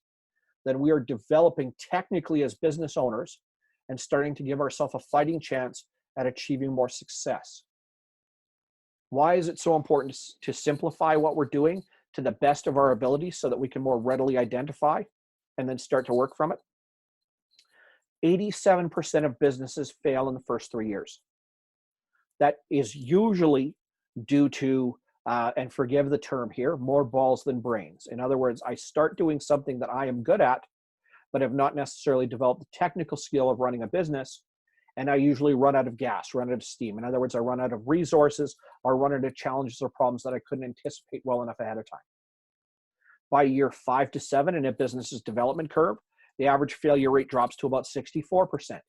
Then we are developing technically as business owners and starting to give ourselves a fighting chance at achieving more success. Why is it so important to simplify what we're doing to the best of our ability so that we can more readily identify and then start to work from it? 87% of businesses fail in the first 3 years. That is usually due to, and forgive the term here, more balls than brains. In other words, I start doing something that I am good at, but have not necessarily developed the technical skill of running a business, and I usually run out of gas, run out of steam. In other words, I run out of resources or run out of challenges or problems that I couldn't anticipate well enough ahead of time. By year 5 to 7 in a business's development curve, the average failure rate drops to about 64%.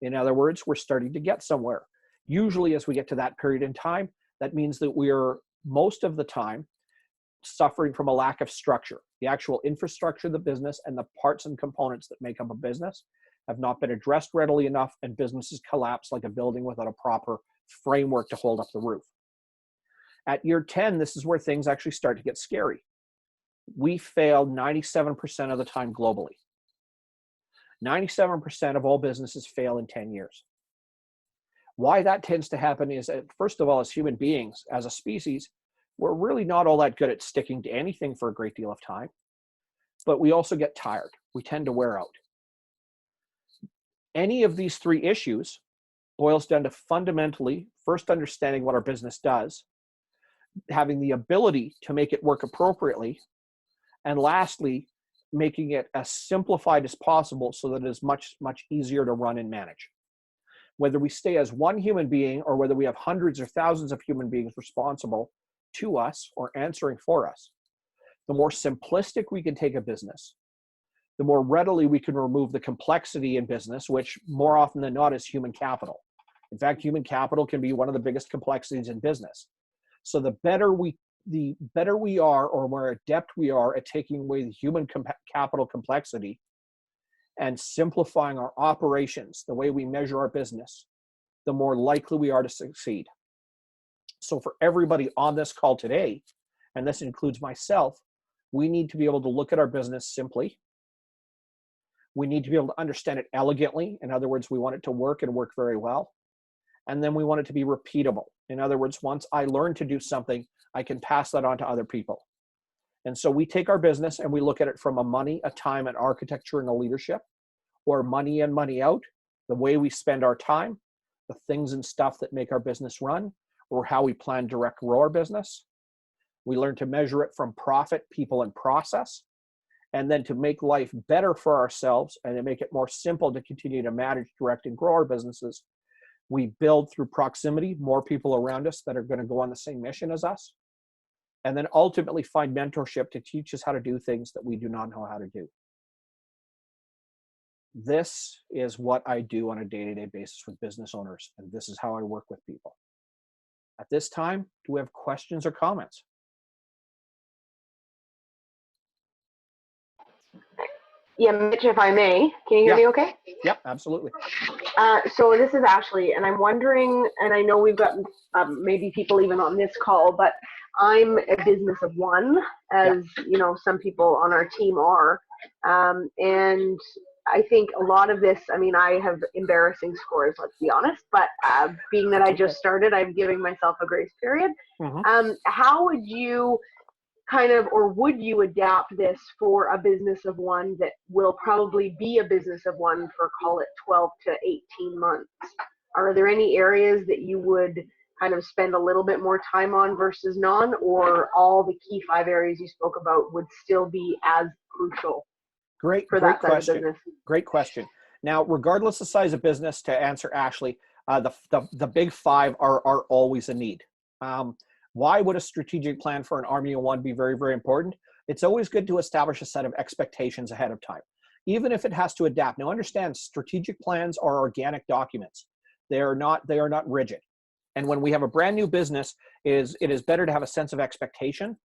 In other words, we're starting to get somewhere. Usually as we get to that period in time, that means that we are most of the time suffering from a lack of structure. The actual infrastructure of the business and the parts and components that make up a business have not been addressed readily enough, and businesses collapse like a building without a proper framework to hold up the roof. At year 10, this is where things actually start to get scary. We fail 97% of the time globally. 97% of all businesses fail in 10 years. Why that tends to happen is, first of all, as human beings, as a species, we're really not all that good at sticking to anything for a great deal of time, but we also get tired. We tend to wear out. Any of these 3 issues boils down to fundamentally first understanding what our business does, having the ability to make it work appropriately, and lastly, making it as simplified as possible so that it is much, much easier to run and manage. Whether we stay as one human being or whether we have hundreds or thousands of human beings responsible to us or answering for us, the more simplistic we can take a business, the more readily we can remove the complexity in business, which more often than not is human capital. In fact, human capital can be one of the biggest complexities in business. So the better we are, or more adept we are at taking away the human capital complexity and simplifying our operations, the way we measure our business, the more likely we are to succeed. So for everybody on this call today, and this includes myself, we need to be able to look at our business simply. We need to be able to understand it elegantly. In other words, we want it to work and work very well. And then we want it to be repeatable. In other words, once I learn to do something, I can pass that on to other people. And so we take our business and we look at it from a money, a time, an architecture, and a leadership, or money in, money out, the way we spend our time, the things and stuff that make our business run, or how we plan, direct, grow our business. We learn to measure it from profit, people, and process. And then to make life better for ourselves and to make it more simple to continue to manage, direct, and grow our businesses, we build through proximity more people around us that are going to go on the same mission as us. And then ultimately find mentorship to teach us how to do things that we do not know how to do. This is what I do on a day-to-day basis with business owners, and this is how I work with people. At this time, do we have questions or comments? Yeah, Mitch, if I may, can you hear me okay? Yep, absolutely. So this is Ashley, and I'm wondering, and I know we've got maybe people even on this call, but I'm a business of one, as you know, some people on our team are. And I think a lot of this, I mean, I have embarrassing scores, let's be honest, but being that I just started, I'm giving myself a grace period. How would you kind of, or would you adapt this for a business of one that will probably be a business of one for, call it 12 to 18 months? Are there any areas that you would kind of spend a little bit more time on versus none, or all the key 5 areas you spoke about would still be as crucial for that side of business? Great question. Now, regardless of size of business, to answer Ashley, the big 5 are always a need. Why would a strategic plan for an army of one be very, very important? It's always good to establish a set of expectations ahead of time, even if it has to adapt. Now, understand, strategic plans are organic documents. They are not rigid. And when we have a brand new business, it is better to have a sense of expectation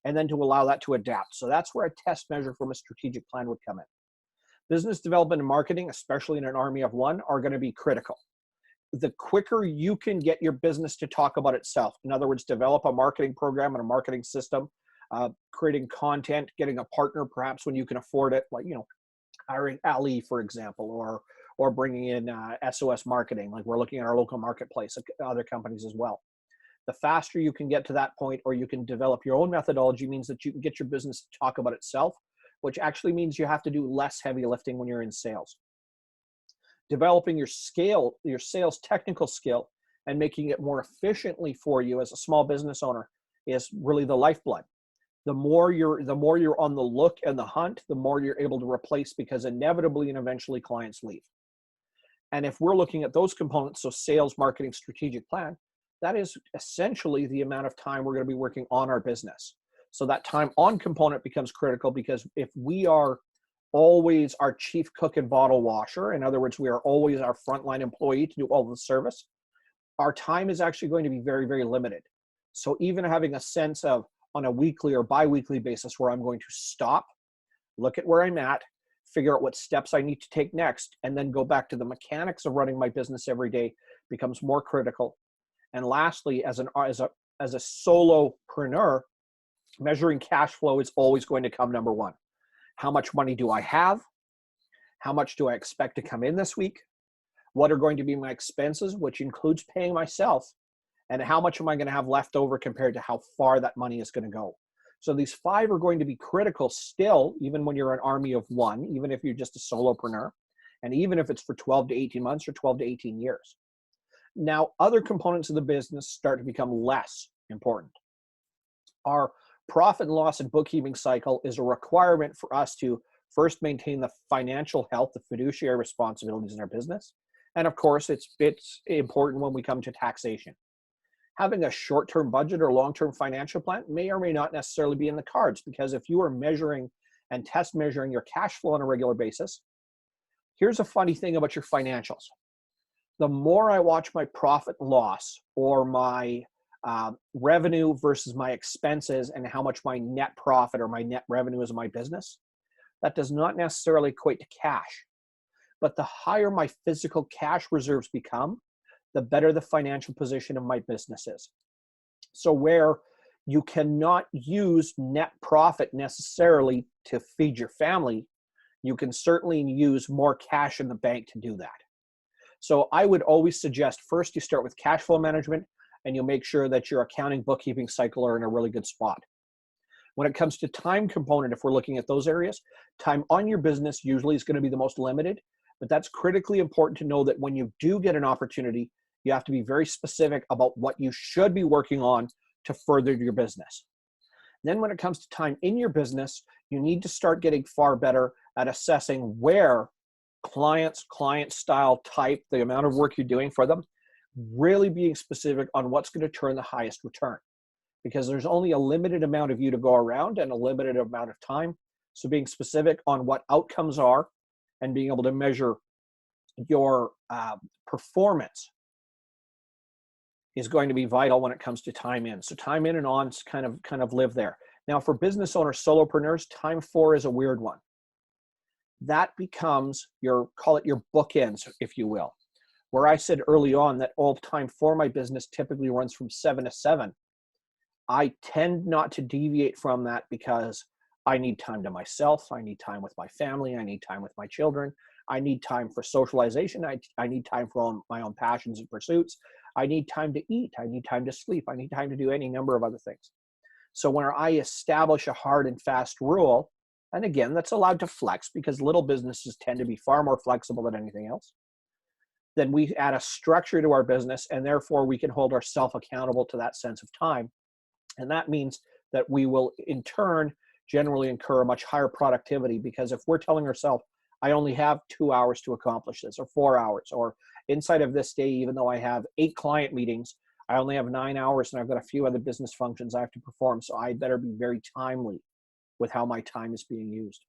and then to allow that to adapt. So that's where a test measure from a strategic plan would come in. Business development and marketing, especially in an army of one, are going to be critical. The quicker you can get your business to talk about itself, in other words, develop a marketing program and a marketing system, creating content, getting a partner perhaps when you can afford it, like, you know, hiring Ali, for example, or bringing in SOS marketing, like we're looking at our local marketplace, other companies as well. The faster you can get to that point, or you can develop your own methodology, means that you can get your business to talk about itself, which actually means you have to do less heavy lifting when you're in sales. Developing your sales technical skill and making it more efficiently for you as a small business owner is really the lifeblood. The more you're on the look and the hunt, the more you're able to replace, because inevitably and eventually clients leave. And if we're looking at those components, so sales, marketing, strategic plan, that is essentially the amount of time we're going to be working on our business. So that time on component becomes critical, because if we are always our chief cook and bottle washer, in other words, we are always our frontline employee to do all the service, our time is actually going to be very, very limited. So even having a sense of, on a weekly or bi-weekly basis, where I'm going to stop, look at where I'm at, figure out what steps I need to take next, and then go back to the mechanics of running my business every day becomes more critical. And lastly, as a solopreneur, measuring cash flow is always going to come number one. How much money do I have? How much do I expect to come in this week? What are going to be my expenses, which includes paying myself? And how much am I going to have left over compared to how far that money is going to go? So these 5 are going to be critical still, even when you're an army of one, even if you're just a solopreneur, and even if it's for 12 to 18 months or 12 to 18 years. Now, other components of the business start to become less important. Our profit and loss and bookkeeping cycle is a requirement for us to first maintain the financial health, the fiduciary responsibilities in our business, And of course, it's important when we come to taxation. Having a short-term budget or long-term financial plan may or may not necessarily be in the cards, because if you are measuring and test measuring your cash flow on a regular basis, here's a funny thing about your financials. The more I watch my profit and loss, or my revenue versus my expenses, and how much my net profit or my net revenue is in my business, that does not necessarily equate to cash. But the higher my physical cash reserves become, the better the financial position of my business is. So where you cannot use net profit necessarily to feed your family, you can certainly use more cash in the bank to do that. So I would always suggest first you start with cash flow management, and you'll make sure that your accounting, bookkeeping cycle are in a really good spot. When it comes to time component, if we're looking at those areas, time on your business usually is going to be the most limited, but that's critically important to know that when you do get an opportunity, you have to be very specific about what you should be working on to further your business. Then when it comes to time in your business, you need to start getting far better at assessing where clients, client style, type, the amount of work you're doing for them, really being specific on what's going to turn the highest return. Because there's only a limited amount of you to go around and a limited amount of time. So being specific on what outcomes are and being able to measure your performance is going to be vital when it comes to time in. So time in and on kind of live there. Now for business owners, solopreneurs, time for is a weird one. That becomes call it your bookends, if you will. Where I said early on that all time for my business typically runs from 7 to 7. I tend not to deviate from that because I need time to myself. I need time with my family. I need time with my children. I need time for socialization. I need time for my own passions and pursuits. I need time to eat. I need time to sleep. I need time to do any number of other things. So when I establish a hard and fast rule, and again, that's allowed to flex because little businesses tend to be far more flexible than anything else, then we add a structure to our business, and therefore we can hold ourselves accountable to that sense of time. And that means that we will in turn generally incur a much higher productivity, because if we're telling ourselves, I only have 2 hours to accomplish this, or 4 hours, or inside of this day, even though I have 8 client meetings, I only have 9 hours and I've got a few other business functions I have to perform. So I better be very timely with how my time is being used.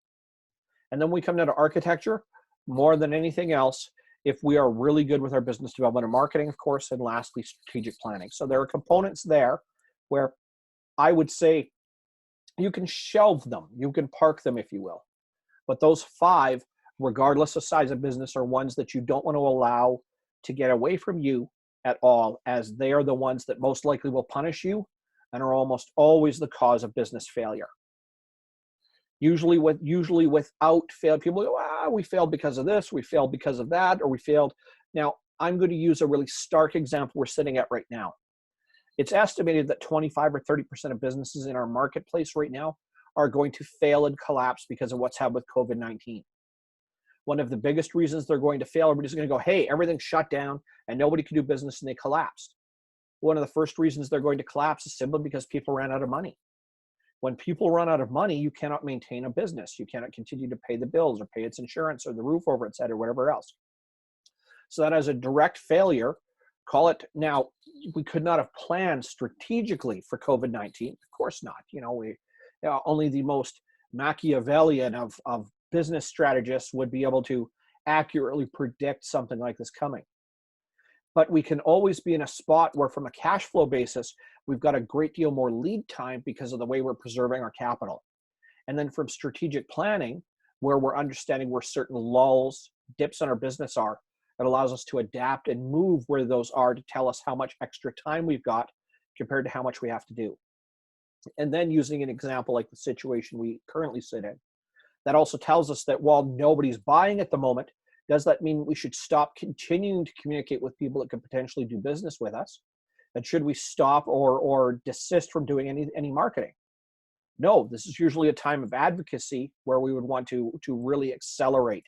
And then we come down to architecture. More than anything else, if we are really good with our business development and marketing, of course, and lastly, strategic planning. So there are components there where I would say you can shelve them, you can park them, if you will. But those 5, regardless of size of business, are ones that you don't want to allow to get away from you at all, as they are the ones that most likely will punish you and are almost always the cause of business failure. Usually without failed, people go, we failed because of this, we failed because of that, or we failed. Now, I'm going to use a really stark example we're sitting at right now. It's estimated that 25 or 30% of businesses in our marketplace right now are going to fail and collapse because of what's happened with COVID-19. One of the biggest reasons they're going to fail, everybody's going to go, hey, everything's shut down and nobody can do business, and they collapsed. One of the first reasons they're going to collapse is simply because people ran out of money. When people run out of money, you cannot maintain a business. You cannot continue to pay the bills or pay its insurance or the roof over its head or whatever else. So that as a direct failure, call it, now, we could not have planned strategically for COVID-19. Of course not. Only the most Machiavellian of business strategists would be able to accurately predict something like this coming. But we can always be in a spot where, from a cash flow basis, we've got a great deal more lead time because of the way we're preserving our capital. And then from strategic planning, where we're understanding where certain lulls, dips in our business are, it allows us to adapt and move where those are to tell us how much extra time we've got compared to how much we have to do. And then using an example like the situation we currently sit in, that also tells us that while nobody's buying at the moment, does that mean we should stop continuing to communicate with people that could potentially do business with us? And should we stop or desist from doing any marketing? No, this is usually a time of advocacy where we would want to really accelerate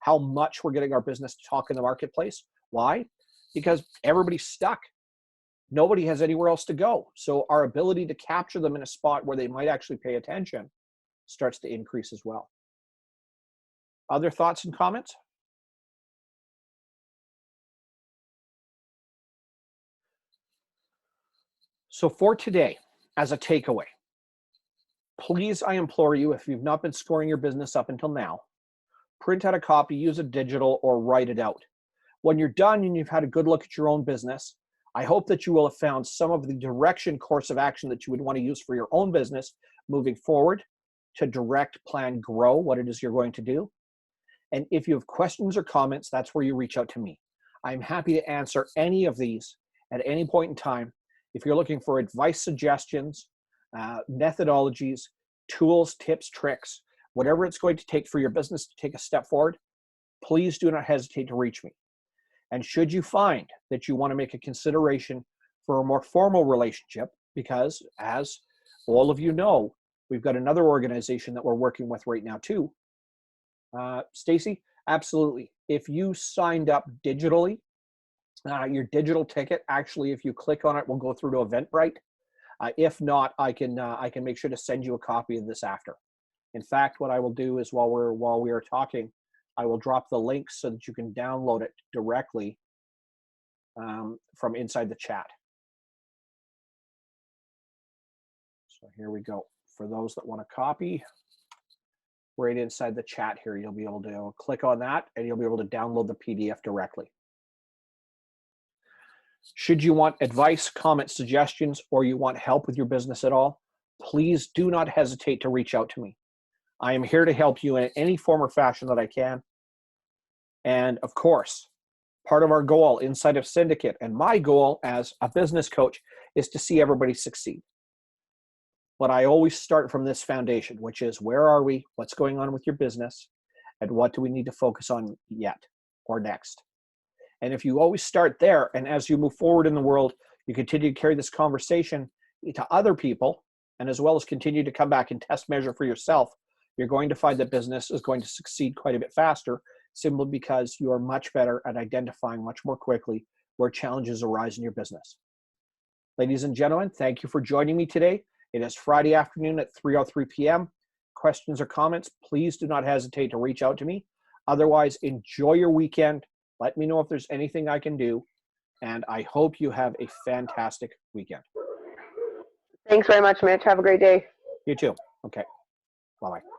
how much we're getting our business to talk in the marketplace. Why? Because everybody's stuck. Nobody has anywhere else to go. So our ability to capture them in a spot where they might actually pay attention starts to increase as well. Other thoughts and comments? So for today, as a takeaway, please, I implore you, if you've not been scoring your business up until now, print out a copy, use a digital, or write it out. When you're done and you've had a good look at your own business, I hope that you will have found some of the direction, course of action that you would want to use for your own business moving forward to direct, plan, grow what it is you're going to do. And if you have questions or comments, that's where you reach out to me. I'm happy to answer any of these at any point in time. If you're looking for advice, suggestions, methodologies, tools, tips, tricks, whatever it's going to take for your business to take a step forward, please do not hesitate to reach me. And should you find that you want to make a consideration for a more formal relationship, because as all of you know, we've got another organization that we're working with right now too. Stacy, absolutely. If you signed up digitally, your digital ticket, actually, if you click on it, will go through to Eventbrite. If not, I can make sure to send you a copy of this after. In fact, what I will do is while we are talking, I will drop the link so that you can download it directly from inside the chat. So here we go. For those that want to copy, right inside the chat here, you'll be able to click on that and you'll be able to download the PDF directly. Should you want advice, comments, suggestions, or you want help with your business at all, please do not hesitate to reach out to me. I am here to help you in any form or fashion that I can. And of course, part of our goal inside of Cyndicate and my goal as a business coach is to see everybody succeed. But I always start from this foundation, which is where are we, what's going on with your business, and what do we need to focus on yet or next. And if you always start there, and as you move forward in the world, you continue to carry this conversation to other people, and as well as continue to come back and test measure for yourself, you're going to find that business is going to succeed quite a bit faster, simply because you are much better at identifying much more quickly where challenges arise in your business. Ladies and gentlemen, thank you for joining me today. It is Friday afternoon at 3:03 p.m. Questions or comments, please do not hesitate to reach out to me. Otherwise, enjoy your weekend. Let me know if there's anything I can do. And I hope you have a fantastic weekend. Thanks very much, Mitch. Have a great day. You too. Okay. Bye-bye.